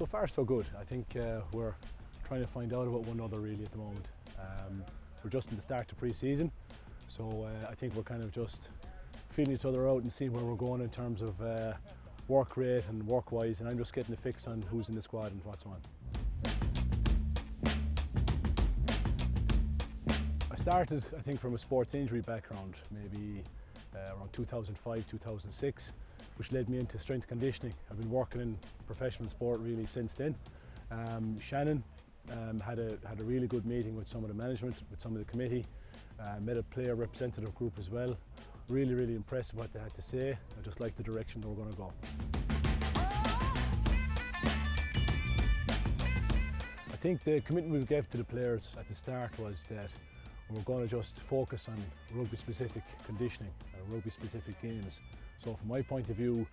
So far so good. I think we're trying to find out about one another really at the moment. We're just in the start of pre-season, so I think we're kind of just feeling each other out and seeing where we're going in terms of work rate and work-wise, and I'm just getting a fix on who's in the squad and what's on. I started, I think, from a sports injury background, maybe around 2005, 2006, which led me into strength conditioning. I've been working in professional sport really since then. Shannon had a really good meeting with some of the management, with some of the committee, met a player representative group as well. Really impressed with what they had to say. I just liked the direction they were going to go. I think the commitment we gave to the players at the start was that we're going to just focus on rugby-specific conditioning and rugby-specific games. So from my point of view,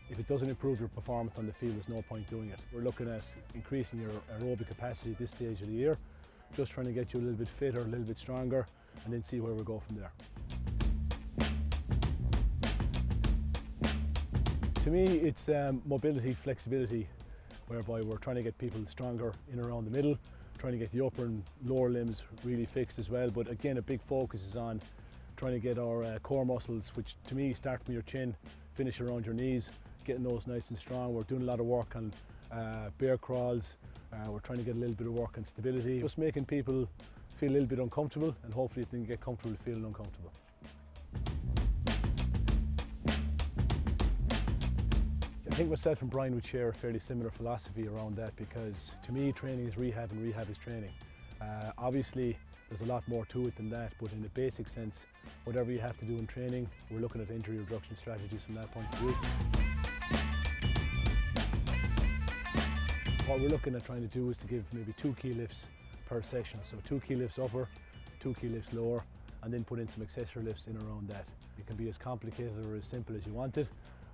if it doesn't improve your performance on the field, there's no point doing it. We're looking at increasing your aerobic capacity at this stage of the year, just trying to get you a little bit fitter, a little bit stronger, and then see where we go from there. To me, it's mobility, flexibility, whereby we're trying to get people stronger in and around the middle, trying to get the upper and lower limbs really fixed as well. But again, a big focus is on trying to get our core muscles, which to me start from your chin, finish around your knees, getting those nice and strong. We're doing a lot of work on bear crawls. We're trying to get a little bit of work on stability, just making people feel a little bit uncomfortable, and hopefully they can get comfortable feeling uncomfortable. I think myself and Brian would share a fairly similar philosophy around that, because to me training is rehab and rehab is training. Obviously there's a lot more to it than that, but in a basic sense, whatever you have to do in training, we're looking at injury reduction strategies from that point of view. What we're looking at trying to do is to give maybe 2 key lifts per session. So 2 key lifts upper, 2 key lifts lower, and then put in some accessory lifts in around that. It can be as complicated or as simple as you want it,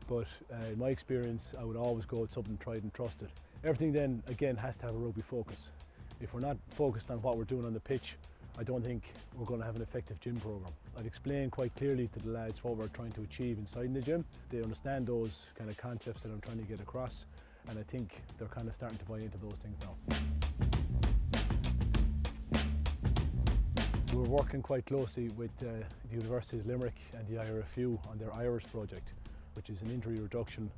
but in my experience, I would always go with something tried and trusted. Everything then, again, has to have a rugby focus. If we're not focused on what we're doing on the pitch, I don't think we're going to have an effective gym program. I'd explain quite clearly to the lads what we're trying to achieve inside in the gym. They understand those kind of concepts that I'm trying to get across, and I think they're kind of starting to buy into those things now. We're working quite closely with the University of Limerick and the IRFU on their IRIS project, which is an injury reduction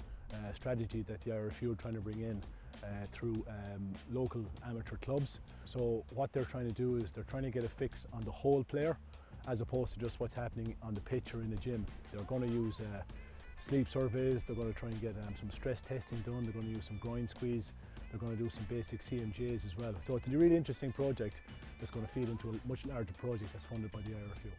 strategy that the IRFU are trying to bring in through local amateur clubs. So what they're trying to do is they're trying to get a fix on the whole player, as opposed to just what's happening on the pitch or in the gym. They're going to use sleep surveys, they're going to try and get some stress testing done, they're going to use some groin squeeze, they're going to do some basic CMJs as well. So it's a really interesting project that's going to feed into a much larger project that's funded by the IRFU.